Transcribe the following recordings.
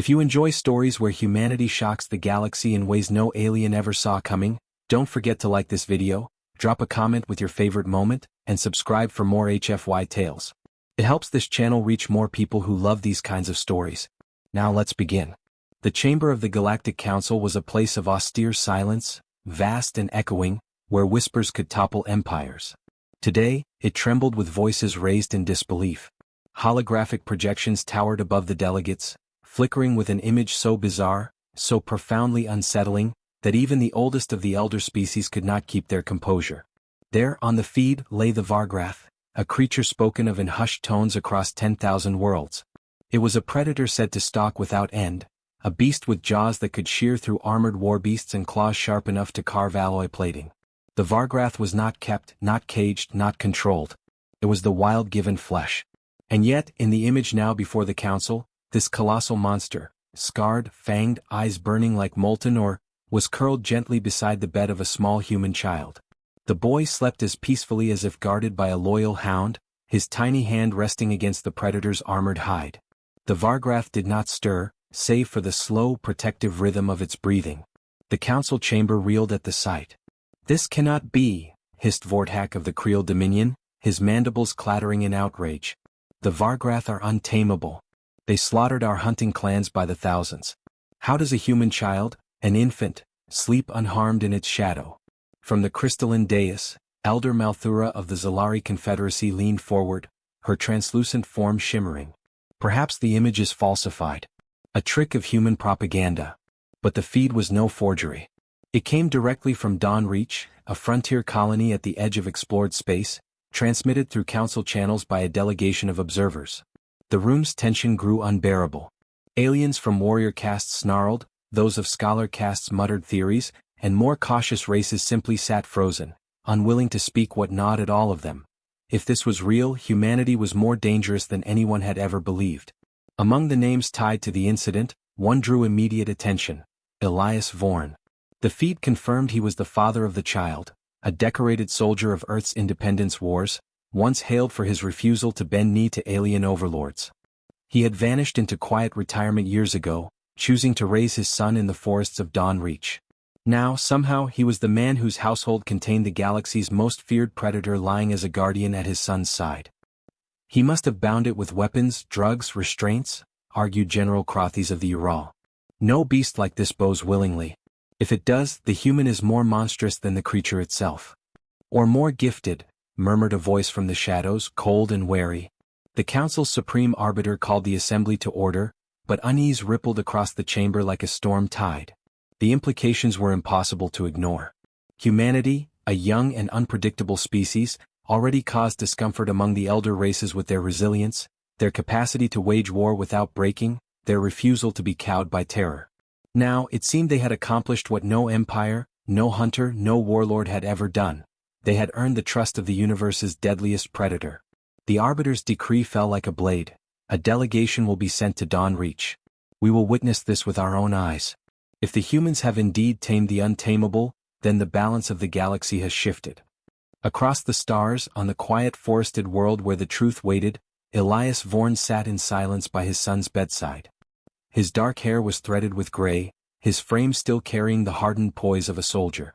If you enjoy stories where humanity shocks the galaxy in ways no alien ever saw coming, don't forget to like this video, drop a comment with your favorite moment, and subscribe for more HFY tales. It helps this channel reach more people who love these kinds of stories. Now let's begin. The chamber of the Galactic Council was a place of austere silence, vast and echoing, where whispers could topple empires. Today, it trembled with voices raised in disbelief. Holographic projections towered above the delegates, flickering with an image so bizarre, so profoundly unsettling, that even the oldest of the elder species could not keep their composure. There, on the feed, lay the Vargrath, a creature spoken of in hushed tones across 10,000 worlds. It was a predator said to stalk without end, a beast with jaws that could shear through armored warbeasts and claws sharp enough to carve alloy plating. The Vargrath was not kept, not caged, not controlled. It was the wild given flesh. And yet, in the image now before the council, this colossal monster, scarred, fanged, eyes burning like molten ore, was curled gently beside the bed of a small human child. The boy slept as peacefully as if guarded by a loyal hound, his tiny hand resting against the predator's armored hide. The Vargrath did not stir, save for the slow, protective rhythm of its breathing. The council chamber reeled at the sight. "This cannot be," hissed Vorthak of the Creel Dominion, his mandibles clattering in outrage. "The Vargrath are untamable. They slaughtered our hunting clans by the thousands. How does a human child, an infant, sleep unharmed in its shadow?" From the crystalline dais, Elder Malthura of the Zalari Confederacy leaned forward, her translucent form shimmering. "Perhaps the image is falsified. A trick of human propaganda." But the feed was no forgery. It came directly from Dawn Reach, a frontier colony at the edge of explored space, transmitted through council channels by a delegation of observers. The room's tension grew unbearable. Aliens from warrior castes snarled, those of scholar castes muttered theories, and more cautious races simply sat frozen, unwilling to speak what gnawed at all of them. If this was real, humanity was more dangerous than anyone had ever believed. Among the names tied to the incident, one drew immediate attention: Elias Vorn. The feed confirmed he was the father of the child, a decorated soldier of Earth's independence wars, once hailed for his refusal to bend knee to alien overlords. He had vanished into quiet retirement years ago, choosing to raise his son in the forests of Dawn Reach. Now, somehow, he was the man whose household contained the galaxy's most feared predator lying as a guardian at his son's side. "He must have bound it with weapons, drugs, restraints," argued General Crothies of the Ural. "No beast like this bows willingly. If it does, the human is more monstrous than the creature itself." "Or more gifted," murmured a voice from the shadows, cold and wary. The council's supreme arbiter called the assembly to order, but unease rippled across the chamber like a storm tide. The implications were impossible to ignore. Humanity, a young and unpredictable species, already caused discomfort among the elder races with their resilience, their capacity to wage war without breaking, their refusal to be cowed by terror. Now, it seemed they had accomplished what no empire, no hunter, no warlord had ever done. They had earned the trust of the universe's deadliest predator. The arbiter's decree fell like a blade. A delegation will be sent to Dawn Reach. We will witness this with our own eyes. If the humans have indeed tamed the untamable, then the balance of the galaxy has shifted. Across the stars, on the quiet forested world where the truth waited, Elias Vorn sat in silence by his son's bedside. His dark hair was threaded with gray, his frame still carrying the hardened poise of a soldier.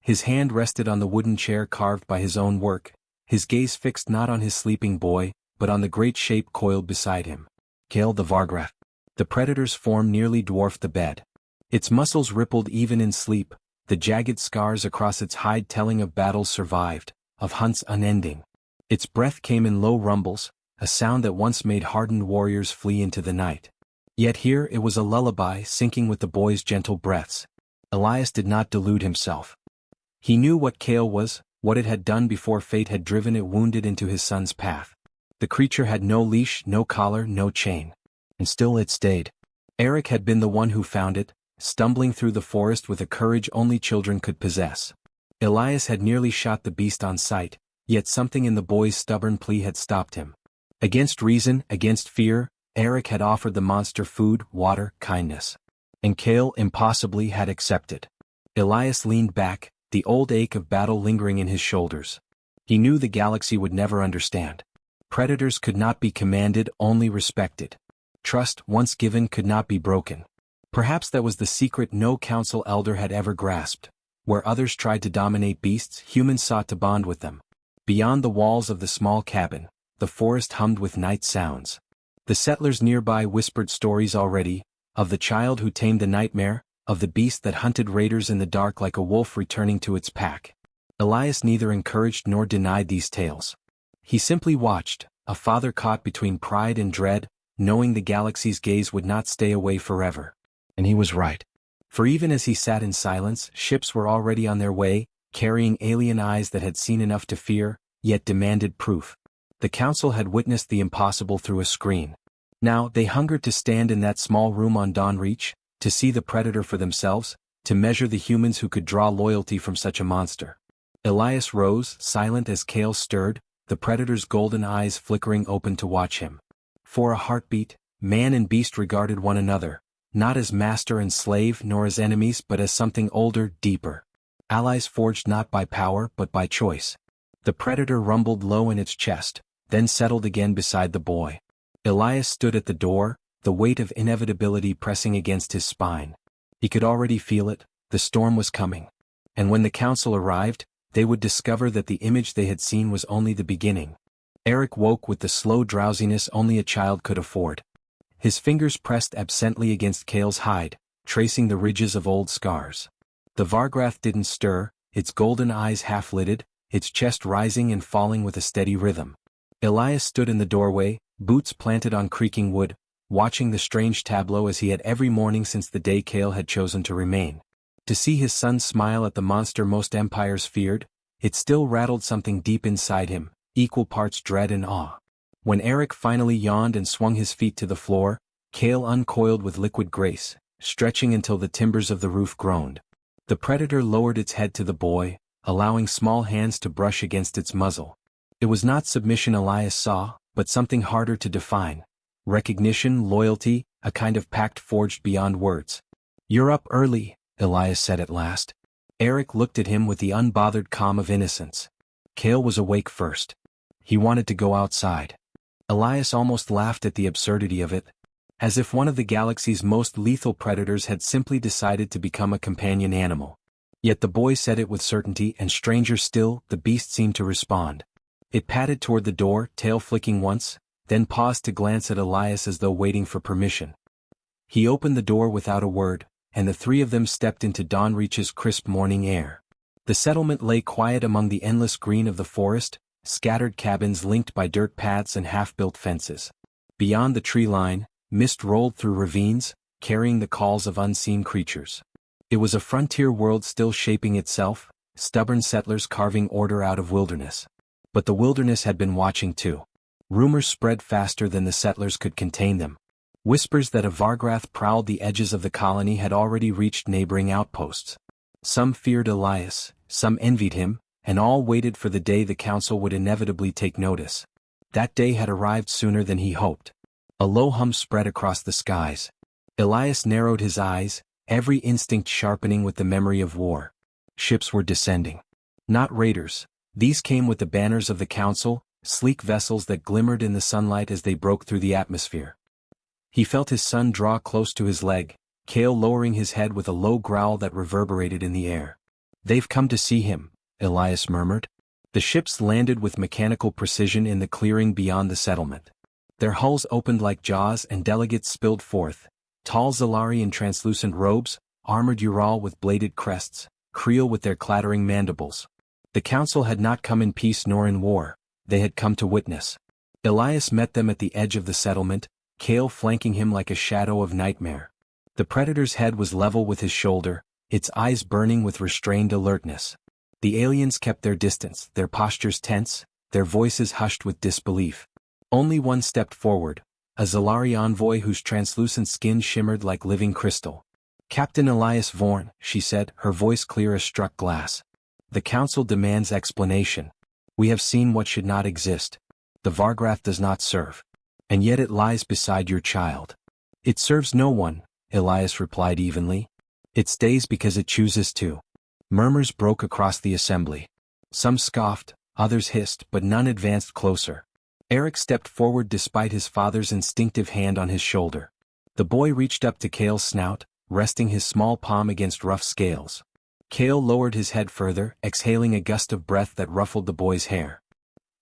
His hand rested on the wooden chair carved by his own work, his gaze fixed not on his sleeping boy, but on the great shape coiled beside him. Kale the Vargrath. The predator's form nearly dwarfed the bed. Its muscles rippled even in sleep, the jagged scars across its hide telling of battles survived, of hunts unending. Its breath came in low rumbles, a sound that once made hardened warriors flee into the night. Yet here it was a lullaby sinking with the boy's gentle breaths. Elias did not delude himself. He knew what Kale was, what it had done before fate had driven it wounded into his son's path. The creature had no leash, no collar, no chain. And still it stayed. Eric had been the one who found it, stumbling through the forest with a courage only children could possess. Elias had nearly shot the beast on sight, yet something in the boy's stubborn plea had stopped him. Against reason, against fear, Eric had offered the monster food, water, kindness. And Kale, impossibly, had accepted. Elias leaned back, the old ache of battle lingering in his shoulders. He knew the galaxy would never understand. Predators could not be commanded, only respected. Trust, once given, could not be broken. Perhaps that was the secret no council elder had ever grasped. Where others tried to dominate beasts, humans sought to bond with them. Beyond the walls of the small cabin, the forest hummed with night sounds. The settlers nearby whispered stories already, of the child who tamed the nightmare, of the beast that hunted raiders in the dark like a wolf returning to its pack. Elias neither encouraged nor denied these tales. He simply watched, a father caught between pride and dread, knowing the galaxy's gaze would not stay away forever. And he was right. For even as he sat in silence, ships were already on their way, carrying alien eyes that had seen enough to fear, yet demanded proof. The council had witnessed the impossible through a screen. Now they hungered to stand in that small room on Dawn Reach, to see the predator for themselves, to measure the humans who could draw loyalty from such a monster. Elias rose, silent as Kale stirred, the predator's golden eyes flickering open to watch him. For a heartbeat, man and beast regarded one another, not as master and slave nor as enemies but as something older, deeper. Allies forged not by power but by choice. The predator rumbled low in its chest, then settled again beside the boy. Elias stood at the door, the weight of inevitability pressing against his spine. He could already feel it, the storm was coming. And when the council arrived, they would discover that the image they had seen was only the beginning. Eric woke with the slow drowsiness only a child could afford. His fingers pressed absently against Kale's hide, tracing the ridges of old scars. The Vargrath didn't stir, its golden eyes half-lidded, its chest rising and falling with a steady rhythm. Elias stood in the doorway, boots planted on creaking wood, watching the strange tableau as he had every morning since the day Kale had chosen to remain. To see his son smile at the monster most empires feared, it still rattled something deep inside him, equal parts dread and awe. When Eric finally yawned and swung his feet to the floor, Kale uncoiled with liquid grace, stretching until the timbers of the roof groaned. The predator lowered its head to the boy, allowing small hands to brush against its muzzle. It was not submission Elias saw, but something harder to define. Recognition, loyalty, a kind of pact forged beyond words. "You're up early," Elias said at last. Eric looked at him with the unbothered calm of innocence. Kale was awake first. He wanted to go outside. Elias almost laughed at the absurdity of it. As if one of the galaxy's most lethal predators had simply decided to become a companion animal. Yet the boy said it with certainty, and stranger still, the beast seemed to respond. It padded toward the door, tail flicking once, then paused to glance at Elias as though waiting for permission. He opened the door without a word, and the three of them stepped into Dawn Reach's crisp morning air. The settlement lay quiet among the endless green of the forest, scattered cabins linked by dirt paths and half-built fences. Beyond the tree line, mist rolled through ravines, carrying the calls of unseen creatures. It was a frontier world still shaping itself, stubborn settlers carving order out of wilderness. But the wilderness had been watching too. Rumors spread faster than the settlers could contain them. Whispers that a Vargrath prowled the edges of the colony had already reached neighboring outposts. Some feared Elias, some envied him, and all waited for the day the council would inevitably take notice. That day had arrived sooner than he hoped. A low hum spread across the skies. Elias narrowed his eyes, every instinct sharpening with the memory of war. Ships were descending. Not raiders. These came with the banners of the council, sleek vessels that glimmered in the sunlight as they broke through the atmosphere. He felt his son draw close to his leg, Kale lowering his head with a low growl that reverberated in the air. "They've come to see him," Elias murmured. The ships landed with mechanical precision in the clearing beyond the settlement. Their hulls opened like jaws and delegates spilled forth, tall Zalari in translucent robes, armored Ural with bladed crests, Creel with their clattering mandibles. The council had not come in peace nor in war, they had come to witness. Elias met them at the edge of the settlement, Kale flanking him like a shadow of nightmare. The predator's head was level with his shoulder, its eyes burning with restrained alertness. The aliens kept their distance, their postures tense, their voices hushed with disbelief. Only one stepped forward, a Zalari envoy whose translucent skin shimmered like living crystal. "Captain Elias Vorn," she said, her voice clear as struck glass. "The council demands explanation. We have seen what should not exist. The Vargrath does not serve. And yet it lies beside your child." "It serves no one," Elias replied evenly. "It stays because it chooses to." Murmurs broke across the assembly. Some scoffed, others hissed, but none advanced closer. Eric stepped forward despite his father's instinctive hand on his shoulder. The boy reached up to Kale's snout, resting his small palm against rough scales. Kale lowered his head further, exhaling a gust of breath that ruffled the boy's hair.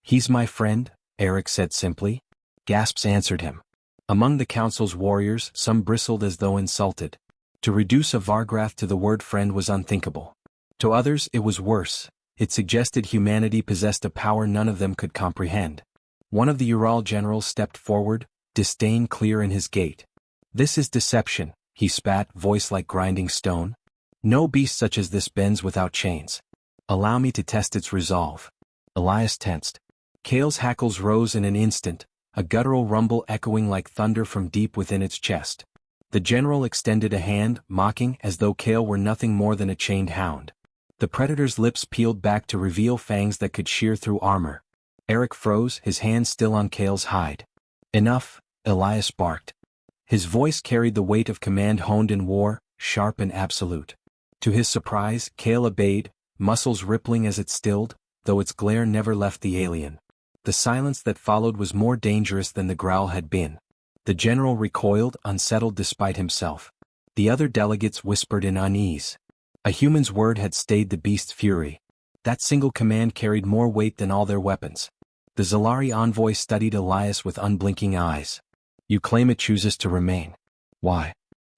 "He's my friend," Eric said simply. Gasps answered him. Among the council's warriors, some bristled as though insulted. To reduce a Vargrath to the word friend was unthinkable. To others it was worse. It suggested humanity possessed a power none of them could comprehend. One of the Ural generals stepped forward, disdain clear in his gait. "This is deception," he spat, voice like grinding stone. "No beast such as this bends without chains. Allow me to test its resolve." Elias tensed. Kale's hackles rose in an instant, a guttural rumble echoing like thunder from deep within its chest. The general extended a hand, mocking, as though Kale were nothing more than a chained hound. The predator's lips peeled back to reveal fangs that could shear through armor. Eric froze, his hand still on Kale's hide. "Enough," Elias barked. His voice carried the weight of command honed in war, sharp and absolute. To his surprise, Kale obeyed, muscles rippling as it stilled, though its glare never left the alien. The silence that followed was more dangerous than the growl had been. The general recoiled, unsettled despite himself. The other delegates whispered in unease. A human's word had stayed the beast's fury. That single command carried more weight than all their weapons. The Zalari envoy studied Elias with unblinking eyes. "You claim it chooses to remain. Why?"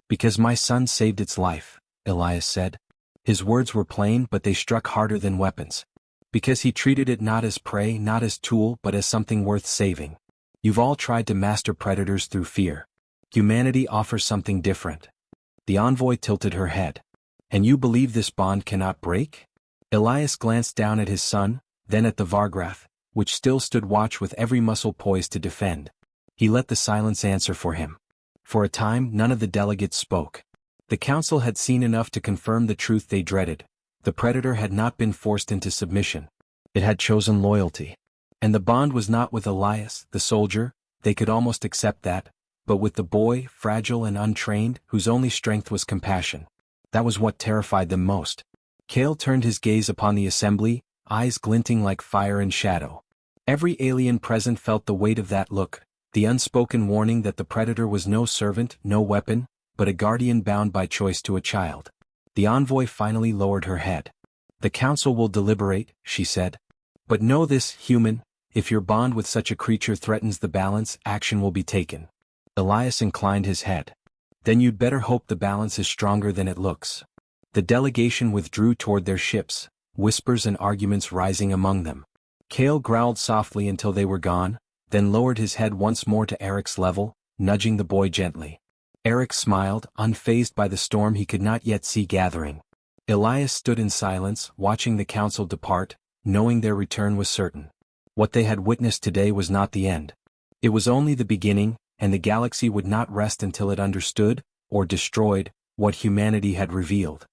"Because my son saved its life," Elias said. His words were plain, but they struck harder than weapons. "Because he treated it not as prey, not as tool, but as something worth saving. You've all tried to master predators through fear. Humanity offers something different." The envoy tilted her head. "And you believe this bond cannot break?" Elias glanced down at his son, then at the Vargrath, which still stood watch with every muscle poised to defend. He let the silence answer for him. For a time, none of the delegates spoke. The council had seen enough to confirm the truth they dreaded. The predator had not been forced into submission. It had chosen loyalty. And the bond was not with Elias, the soldier, they could almost accept that, but with the boy, fragile and untrained, whose only strength was compassion. That was what terrified them most. Kale turned his gaze upon the assembly, eyes glinting like fire and shadow. Every alien present felt the weight of that look, the unspoken warning that the predator was no servant, no weapon, but a guardian bound by choice to a child. The envoy finally lowered her head. "The council will deliberate," she said. "But know this, human, if your bond with such a creature threatens the balance, action will be taken." Elias inclined his head. "Then you'd better hope the balance is stronger than it looks." The delegation withdrew toward their ships, whispers and arguments rising among them. Kale growled softly until they were gone, then lowered his head once more to Eric's level, nudging the boy gently. Eric smiled, unfazed by the storm he could not yet see gathering. Elias stood in silence, watching the council depart, knowing their return was certain. What they had witnessed today was not the end. It was only the beginning, and the galaxy would not rest until it understood, or destroyed, what humanity had revealed.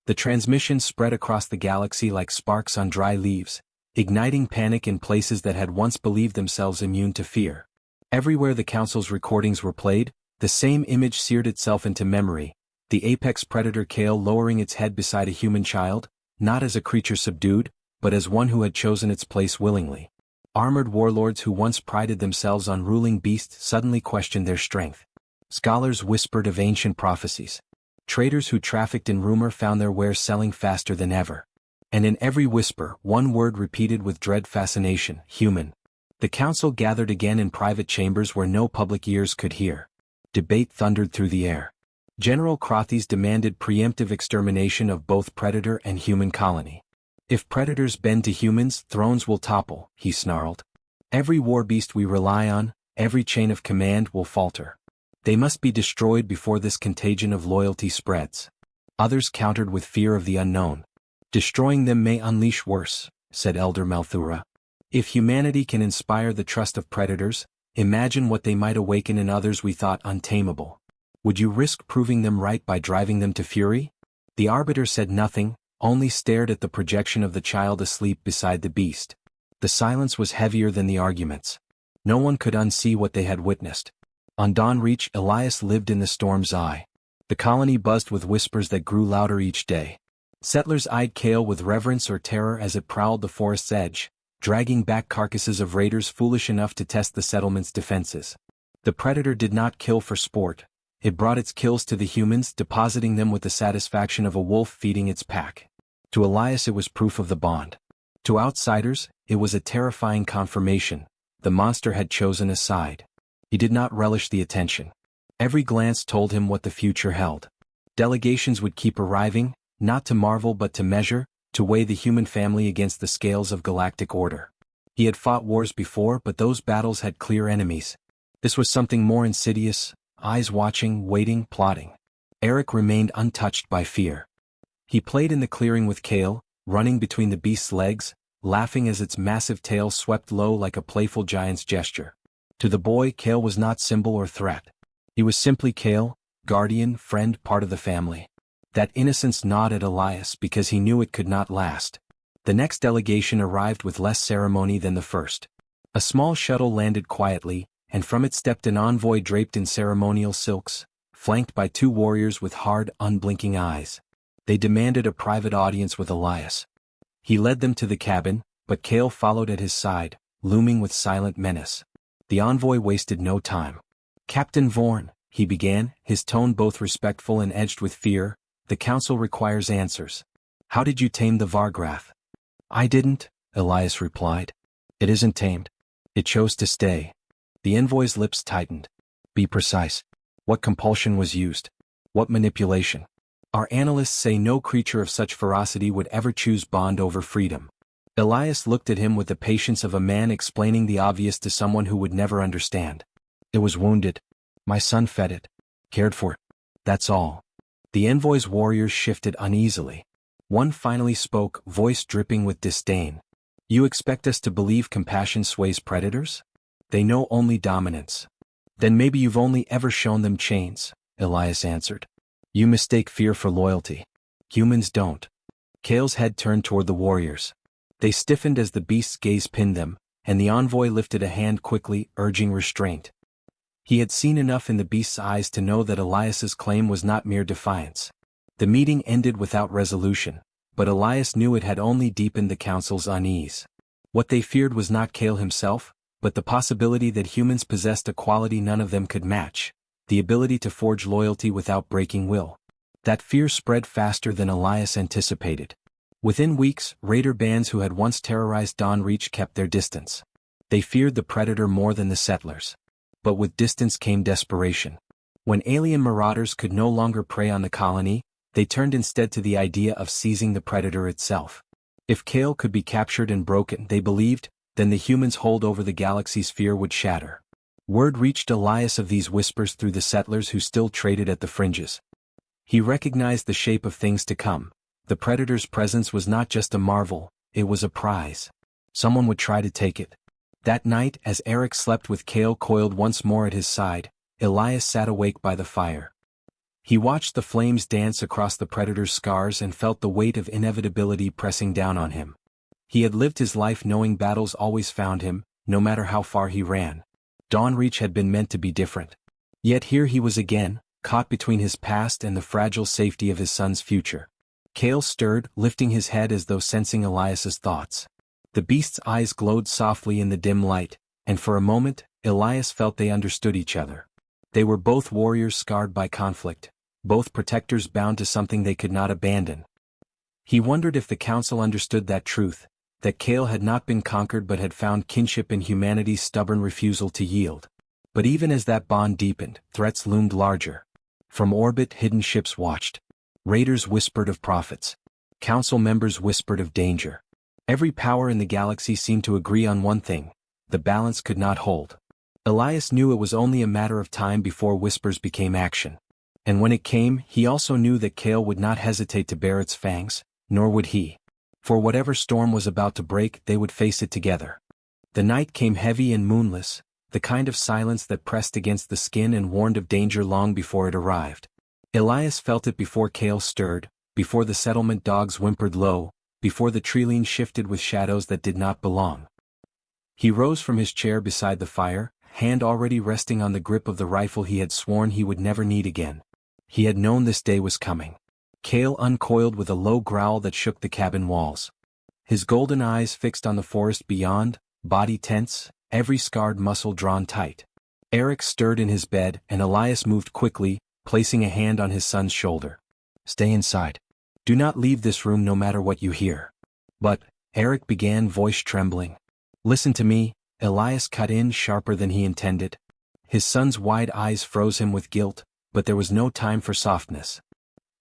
The transmission spread across the galaxy like sparks on dry leaves, igniting panic in places that had once believed themselves immune to fear. Everywhere the council's recordings were played, the same image seared itself into memory, the apex predator Kale lowering its head beside a human child, not as a creature subdued, but as one who had chosen its place willingly. Armored warlords who once prided themselves on ruling beasts suddenly questioned their strength. Scholars whispered of ancient prophecies. Traders who trafficked in rumor found their wares selling faster than ever. And in every whisper, one word repeated with dread fascination: human. The council gathered again in private chambers where no public ears could hear. Debate thundered through the air. General Crothes demanded preemptive extermination of both predator and human colony. "If predators bend to humans, thrones will topple," he snarled. "Every war beast we rely on, every chain of command will falter. They must be destroyed before this contagion of loyalty spreads." Others countered with fear of the unknown. "Destroying them may unleash worse," said Elder Malthura. "If humanity can inspire the trust of predators, imagine what they might awaken in others we thought untamable. Would you risk proving them right by driving them to fury?" The arbiter said nothing, only stared at the projection of the child asleep beside the beast. The silence was heavier than the arguments. No one could unsee what they had witnessed. On Dawn Reach, Elias lived in the storm's eye. The colony buzzed with whispers that grew louder each day. Settlers eyed Kale with reverence or terror as it prowled the forest's edge, dragging back carcasses of raiders foolish enough to test the settlement's defenses. The predator did not kill for sport. It brought its kills to the humans, depositing them with the satisfaction of a wolf feeding its pack. To Elias it was proof of the bond. To outsiders, it was a terrifying confirmation. The monster had chosen a side. He did not relish the attention. Every glance told him what the future held. Delegations would keep arriving, not to marvel but to measure, to weigh the human family against the scales of galactic order. He had fought wars before, but those battles had clear enemies. This was something more insidious, eyes watching, waiting, plotting. Eric remained untouched by fear. He played in the clearing with Kale, running between the beast's legs, laughing as its massive tail swept low like a playful giant's gesture. To the boy, Kale was not symbol or threat. He was simply Kale, guardian, friend, part of the family. That innocence gnawed at Elias because he knew it could not last. The next delegation arrived with less ceremony than the first. A small shuttle landed quietly, and from it stepped an envoy draped in ceremonial silks, flanked by 2 warriors with hard, unblinking eyes. They demanded a private audience with Elias. He led them to the cabin, but Kale followed at his side, looming with silent menace. The envoy wasted no time. "Captain Vorn," he began, his tone both respectful and edged with fear, "the council requires answers. How did you tame the Vargrath?" "I didn't," Elias replied. "It isn't tamed. It chose to stay." The envoy's lips tightened. "Be precise. What compulsion was used? What manipulation?" "Our analysts say no creature of such ferocity would ever choose bond over freedom." Elias looked at him with the patience of a man explaining the obvious to someone who would never understand. "It was wounded. My son fed it. Cared for it. That's all." The envoy's warriors shifted uneasily. One finally spoke, voice dripping with disdain. "You expect us to believe compassion sways predators? They know only dominance." "Then maybe you've only ever shown them chains," Elias answered. "You mistake fear for loyalty. Humans don't." Kale's head turned toward the warriors. They stiffened as the beast's gaze pinned them, and the envoy lifted a hand quickly, urging restraint. He had seen enough in the beast's eyes to know that Elias's claim was not mere defiance. The meeting ended without resolution, but Elias knew it had only deepened the council's unease. What they feared was not Kale himself, but the possibility that humans possessed a quality none of them could match: the ability to forge loyalty without breaking will. That fear spread faster than Elias anticipated. Within weeks, raider bands who had once terrorized Dawn Reach kept their distance. They feared the predator more than the settlers. But with distance came desperation. When alien marauders could no longer prey on the colony, they turned instead to the idea of seizing the predator itself. If Kale could be captured and broken, they believed, then the humans' hold over the galaxy's fear would shatter. Word reached Elias of these whispers through the settlers who still traded at the fringes. He recognized the shape of things to come. The predator's presence was not just a marvel, it was a prize. Someone would try to take it. That night, as Eric slept with Kale coiled once more at his side, Elias sat awake by the fire. He watched the flames dance across the predator's scars and felt the weight of inevitability pressing down on him. He had lived his life knowing battles always found him, no matter how far he ran. Dawn Reach had been meant to be different. Yet here he was again, caught between his past and the fragile safety of his son's future. Kale stirred, lifting his head as though sensing Elias's thoughts. The beast's eyes glowed softly in the dim light, and for a moment, Elias felt they understood each other. They were both warriors scarred by conflict, both protectors bound to something they could not abandon. He wondered if the council understood that truth, that Kale had not been conquered but had found kinship in humanity's stubborn refusal to yield. But even as that bond deepened, threats loomed larger. From orbit, hidden ships watched. Raiders whispered of profits. Council members whispered of danger. Every power in the galaxy seemed to agree on one thing: the balance could not hold. Elias knew it was only a matter of time before whispers became action. And when it came, he also knew that Kale would not hesitate to bare its fangs, nor would he. For whatever storm was about to break, they would face it together. The night came heavy and moonless, the kind of silence that pressed against the skin and warned of danger long before it arrived. Elias felt it before Kale stirred, before the settlement dogs whimpered low, before the treeline shifted with shadows that did not belong. He rose from his chair beside the fire, hand already resting on the grip of the rifle he had sworn he would never need again. He had known this day was coming. Kale uncoiled with a low growl that shook the cabin walls. His golden eyes fixed on the forest beyond, body tense, every scarred muscle drawn tight. Eric stirred in his bed and Elias moved quickly, placing a hand on his son's shoulder. "Stay inside. Do not leave this room no matter what you hear." "But," Eric began, voice trembling. "Listen to me," Elias cut in sharper than he intended. His son's wide eyes froze him with guilt, but there was no time for softness.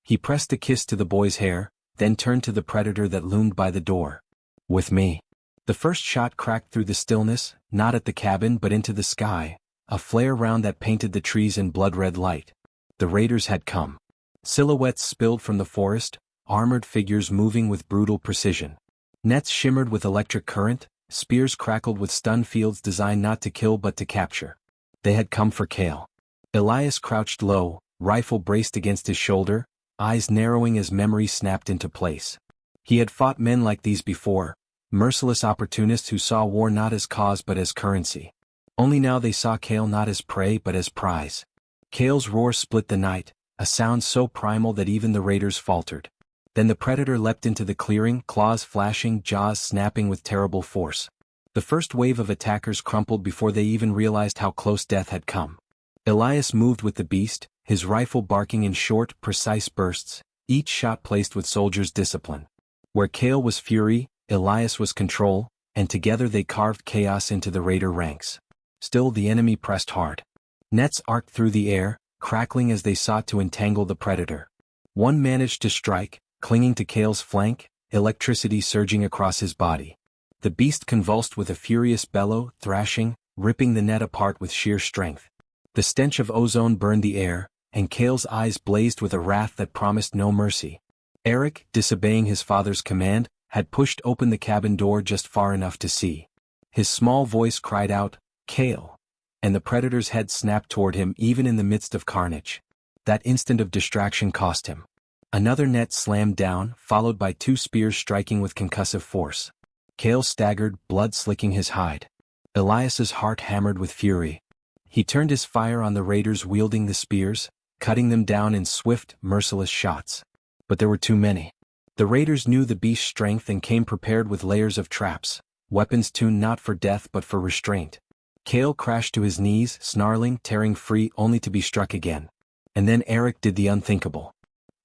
He pressed a kiss to the boy's hair, then turned to the predator that loomed by the door. "With me." The first shot cracked through the stillness, not at the cabin but into the sky, a flare round that painted the trees in blood-red light. The raiders had come. Silhouettes spilled from the forest, armored figures moving with brutal precision. Nets shimmered with electric current, spears crackled with stun fields designed not to kill but to capture. They had come for Kale. Elias crouched low, rifle braced against his shoulder, eyes narrowing as memory snapped into place. He had fought men like these before, merciless opportunists who saw war not as cause but as currency. Only now they saw Kale not as prey but as prize. Kale's roar split the night, a sound so primal that even the raiders faltered. Then the predator leapt into the clearing, claws flashing, jaws snapping with terrible force. The first wave of attackers crumpled before they even realized how close death had come. Elias moved with the beast, his rifle barking in short, precise bursts, each shot placed with soldier's discipline. Where Kale was fury, Elias was control, and together they carved chaos into the raider ranks. Still the enemy pressed hard. Nets arced through the air, crackling as they sought to entangle the predator. One managed to strike, clinging to Kale's flank, electricity surging across his body. The beast convulsed with a furious bellow, thrashing, ripping the net apart with sheer strength. The stench of ozone burned the air, and Kale's eyes blazed with a wrath that promised no mercy. Eric, disobeying his father's command, had pushed open the cabin door just far enough to see. His small voice cried out, "Kale!" And the predator's head snapped toward him even in the midst of carnage. That instant of distraction cost him. Another net slammed down, followed by two spears striking with concussive force. Kale staggered, blood slicking his hide. Elias's heart hammered with fury. He turned his fire on the raiders wielding the spears, cutting them down in swift, merciless shots. But there were too many. The raiders knew the beast's strength and came prepared with layers of traps, weapons tuned not for death but for restraint. Kale crashed to his knees, snarling, tearing free only to be struck again. And then Eric did the unthinkable.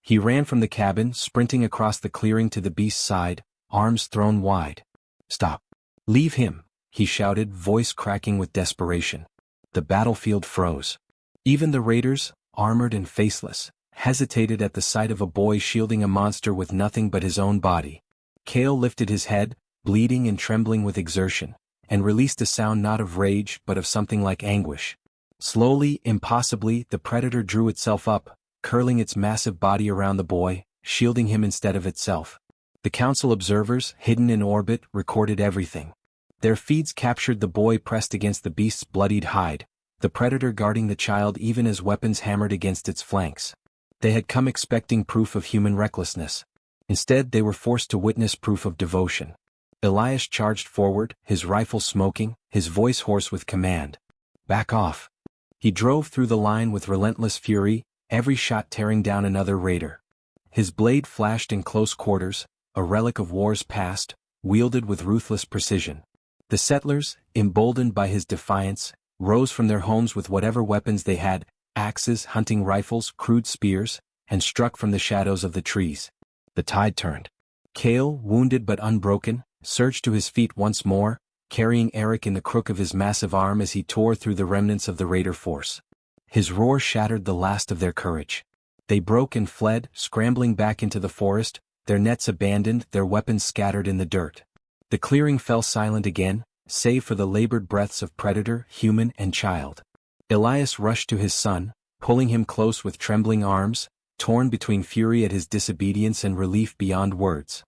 He ran from the cabin, sprinting across the clearing to the beast's side, arms thrown wide. "Stop. Leave him," he shouted, voice cracking with desperation. The battlefield froze. Even the raiders, armored and faceless, hesitated at the sight of a boy shielding a monster with nothing but his own body. Kale lifted his head, bleeding and trembling with exertion, and released a sound not of rage but of something like anguish. Slowly, impossibly, the predator drew itself up, curling its massive body around the boy, shielding him instead of itself. The council observers, hidden in orbit, recorded everything. Their feeds captured the boy pressed against the beast's bloodied hide, the predator guarding the child even as weapons hammered against its flanks. They had come expecting proof of human recklessness. Instead, they were forced to witness proof of devotion. Elias charged forward, his rifle smoking, his voice hoarse with command. "Back off." He drove through the line with relentless fury, every shot tearing down another raider. His blade flashed in close quarters, a relic of wars past, wielded with ruthless precision. The settlers, emboldened by his defiance, rose from their homes with whatever weapons they had, axes, hunting rifles, crude spears, and struck from the shadows of the trees. The tide turned. Kale, wounded but unbroken, surged to his feet once more, carrying Eric in the crook of his massive arm as he tore through the remnants of the raider force. His roar shattered the last of their courage. They broke and fled, scrambling back into the forest, their nets abandoned, their weapons scattered in the dirt. The clearing fell silent again, save for the labored breaths of predator, human, and child. Elias rushed to his son, pulling him close with trembling arms, torn between fury at his disobedience and relief beyond words.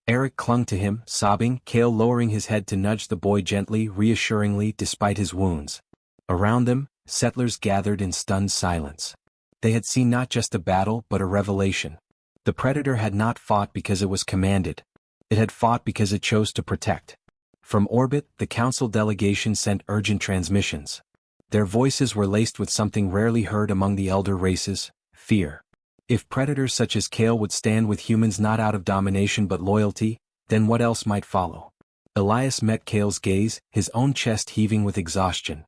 Eric clung to him, sobbing, Kale lowering his head to nudge the boy gently, reassuringly, despite his wounds. Around them, settlers gathered in stunned silence. They had seen not just a battle but a revelation. The predator had not fought because it was commanded. It had fought because it chose to protect. From orbit, the council delegation sent urgent transmissions. Their voices were laced with something rarely heard among the elder races: fear. If predators such as Kale would stand with humans not out of domination but loyalty, then what else might follow? Elias met Cale's gaze, his own chest heaving with exhaustion.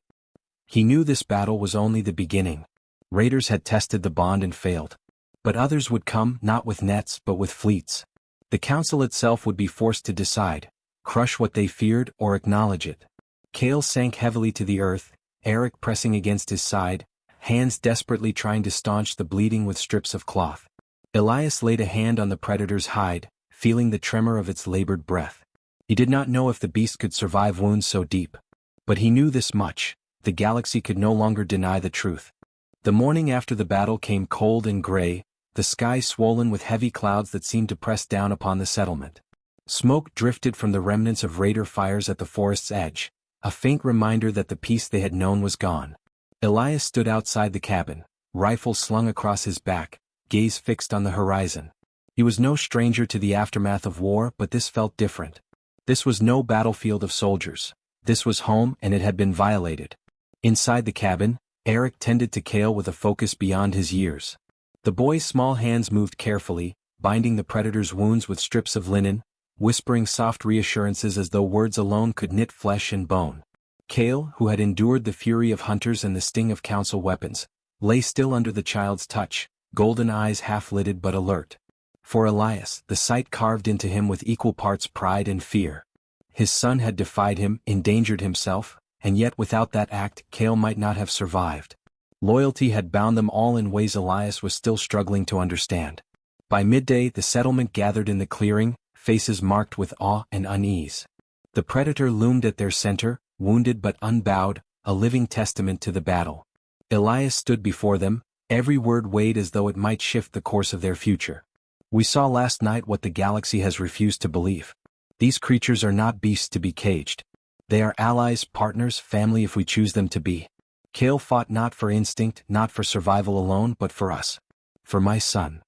He knew this battle was only the beginning. Raiders had tested the bond and failed. But others would come, not with nets but with fleets. The council itself would be forced to decide, crush what they feared or acknowledge it. Cale sank heavily to the earth, Eric pressing against his side, hands desperately trying to staunch the bleeding with strips of cloth. Elias laid a hand on the predator's hide, feeling the tremor of its labored breath. He did not know if the beast could survive wounds so deep. But he knew this much: the galaxy could no longer deny the truth. The morning after the battle came cold and gray, the sky swollen with heavy clouds that seemed to press down upon the settlement. Smoke drifted from the remnants of raider fires at the forest's edge, a faint reminder that the peace they had known was gone. Elias stood outside the cabin, rifle slung across his back, gaze fixed on the horizon. He was no stranger to the aftermath of war, but this felt different. This was no battlefield of soldiers. This was home, and it had been violated. Inside the cabin, Eric tended to Cale with a focus beyond his years. The boy's small hands moved carefully, binding the predator's wounds with strips of linen, whispering soft reassurances as though words alone could knit flesh and bone. Cale, who had endured the fury of hunters and the sting of council weapons, lay still under the child's touch, golden eyes half-lidded but alert. For Elias, the sight carved into him with equal parts pride and fear. His son had defied him, endangered himself, and yet without that act, Cale might not have survived. Loyalty had bound them all in ways Elias was still struggling to understand. By midday, the settlement gathered in the clearing, faces marked with awe and unease. The predator loomed at their center, wounded but unbowed, a living testament to the battle. Elias stood before them, every word weighed as though it might shift the course of their future. We saw last night what the galaxy has refused to believe. These creatures are not beasts to be caged. They are allies, partners, family if we choose them to be. Cale fought not for instinct, not for survival alone, but for us. For my son.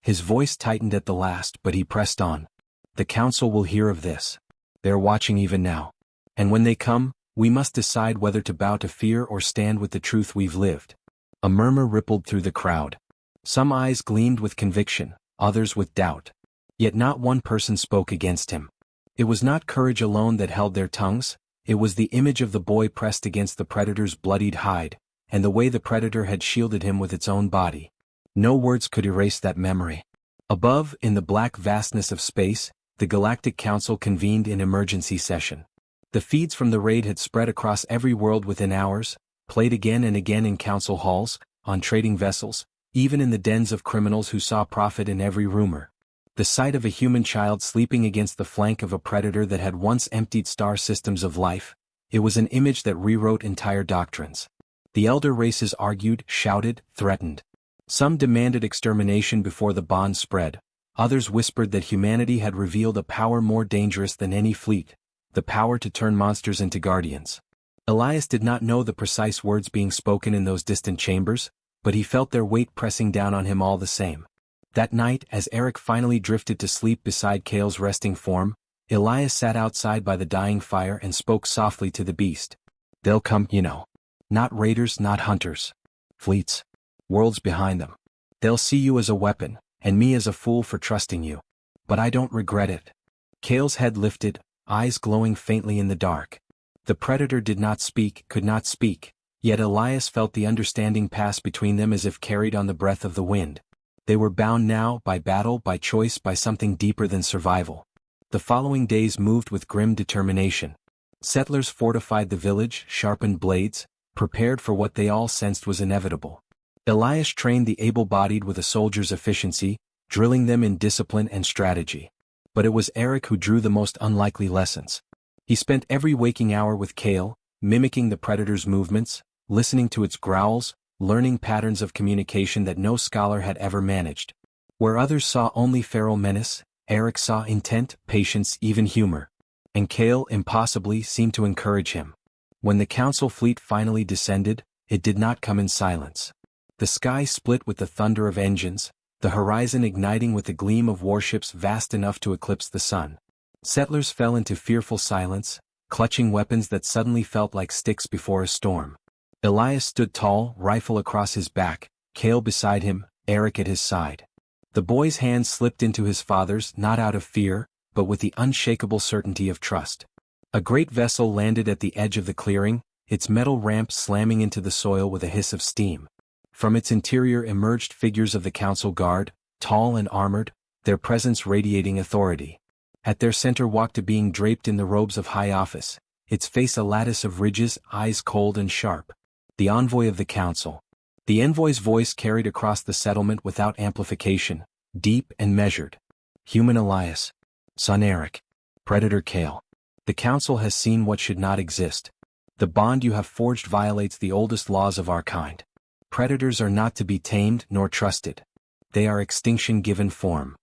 His voice tightened at the last, but he pressed on. The council will hear of this. They are watching even now. And when they come, we must decide whether to bow to fear or stand with the truth we've lived. A murmur rippled through the crowd. Some eyes gleamed with conviction, others with doubt. Yet not one person spoke against him. It was not courage alone that held their tongues, it was the image of the boy pressed against the predator's bloodied hide, and the way the predator had shielded him with its own body. No words could erase that memory. Above, in the black vastness of space, the Galactic Council convened in emergency session. The feeds from the raid had spread across every world within hours, played again and again in council halls, on trading vessels, even in the dens of criminals who saw profit in every rumor. The sight of a human child sleeping against the flank of a predator that had once emptied star systems of life, it was an image that rewrote entire doctrines. The elder races argued, shouted, threatened. Some demanded extermination before the bond spread, others whispered that humanity had revealed a power more dangerous than any fleet, the power to turn monsters into guardians. Elias did not know the precise words being spoken in those distant chambers, but he felt their weight pressing down on him all the same. That night, as Eric finally drifted to sleep beside Cale's resting form, Elias sat outside by the dying fire and spoke softly to the beast. They'll come, you know. Not raiders, not hunters. Fleets. Worlds behind them. They'll see you as a weapon, and me as a fool for trusting you. But I don't regret it. Cale's head lifted, eyes glowing faintly in the dark. The predator did not speak, could not speak, yet Elias felt the understanding pass between them as if carried on the breath of the wind. They were bound now, by battle, by choice, by something deeper than survival. The following days moved with grim determination. Settlers fortified the village, sharpened blades, prepared for what they all sensed was inevitable. Elias trained the able-bodied with a soldier's efficiency, drilling them in discipline and strategy. But it was Eric who drew the most unlikely lessons. He spent every waking hour with Cale, mimicking the predator's movements, listening to its growls, learning patterns of communication that no scholar had ever managed. Where others saw only feral menace, Eric saw intent, patience, even humor. And Cale, impossibly, seemed to encourage him. When the council fleet finally descended, it did not come in silence. The sky split with the thunder of engines, the horizon igniting with the gleam of warships vast enough to eclipse the sun. Settlers fell into fearful silence, clutching weapons that suddenly felt like sticks before a storm. Elias stood tall, rifle across his back, Cale beside him, Eric at his side. The boy's hand slipped into his father's, not out of fear, but with the unshakable certainty of trust. A great vessel landed at the edge of the clearing, its metal ramp slamming into the soil with a hiss of steam. From its interior emerged figures of the council guard, tall and armored, their presence radiating authority. At their center walked a being draped in the robes of high office, its face a lattice of ridges, eyes cold and sharp. The envoy of the council. The envoy's voice carried across the settlement without amplification, deep and measured. Human Elias. Son Eric. Predator Kale. The council has seen what should not exist. The bond you have forged violates the oldest laws of our kind. Predators are not to be tamed nor trusted. They are extinction given form.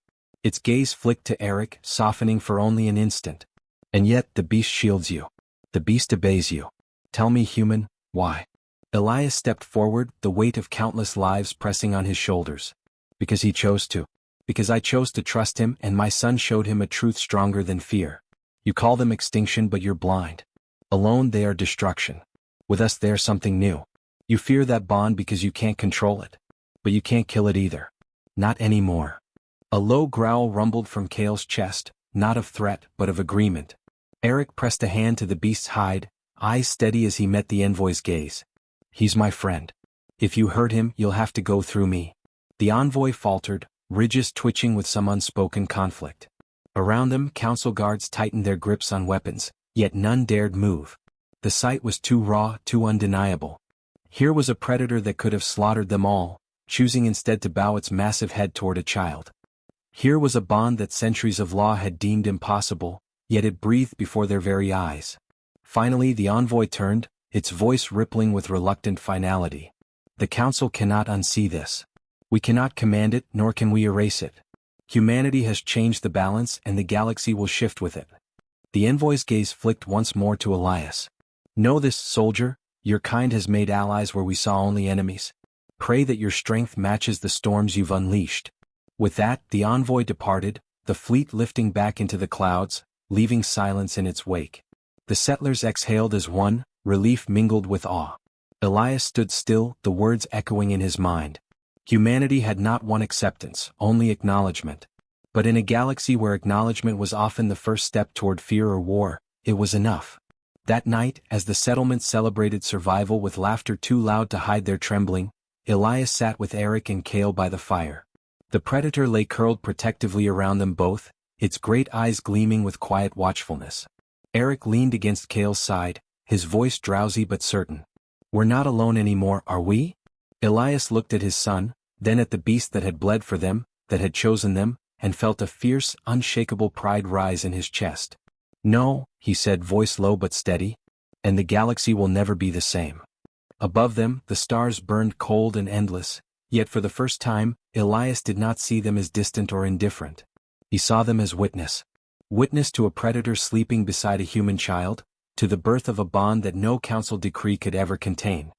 Its gaze flicked to Eric, softening for only an instant. And yet the beast shields you. The beast obeys you. Tell me, human, why? Elias stepped forward, the weight of countless lives pressing on his shoulders. Because he chose to. Because I chose to trust him, and my son showed him a truth stronger than fear. You call them extinction, but you're blind. Alone they are destruction. With us they're something new. You fear that bond because you can't control it. But you can't kill it either. Not anymore. A low growl rumbled from Kale's chest, not of threat, but of agreement. Eric pressed a hand to the beast's hide, eyes steady as he met the envoy's gaze. He's my friend. If you hurt him, you'll have to go through me. The envoy faltered, ridges twitching with some unspoken conflict. Around them, council guards tightened their grips on weapons, yet none dared move. The sight was too raw, too undeniable. Here was a predator that could have slaughtered them all, choosing instead to bow its massive head toward a child. Here was a bond that centuries of law had deemed impossible, yet it breathed before their very eyes. Finally the envoy turned, its voice rippling with reluctant finality. The council cannot unsee this. We cannot command it, nor can we erase it. Humanity has changed the balance, and the galaxy will shift with it. The envoy's gaze flicked once more to Elias. Know this, soldier, your kind has made allies where we saw only enemies. Pray that your strength matches the storms you've unleashed. With that, the envoy departed, the fleet lifting back into the clouds, leaving silence in its wake. The settlers exhaled as one, relief mingled with awe. Elias stood still, the words echoing in his mind. Humanity had not won acceptance, only acknowledgement. But in a galaxy where acknowledgement was often the first step toward fear or war, it was enough. That night, as the settlement celebrated survival with laughter too loud to hide their trembling, Elias sat with Eric and Kale by the fire. The predator lay curled protectively around them both, its great eyes gleaming with quiet watchfulness. Eric leaned against Kale's side, his voice drowsy but certain. We're not alone anymore, are we? Elias looked at his son, then at the beast that had bled for them, that had chosen them, and felt a fierce, unshakable pride rise in his chest. No, he said, voice low but steady. And the galaxy will never be the same. Above them, the stars burned cold and endless, yet for the first time, Elias did not see them as distant or indifferent. He saw them as witness. Witness to a predator sleeping beside a human child, to the birth of a bond that no council decree could ever contain.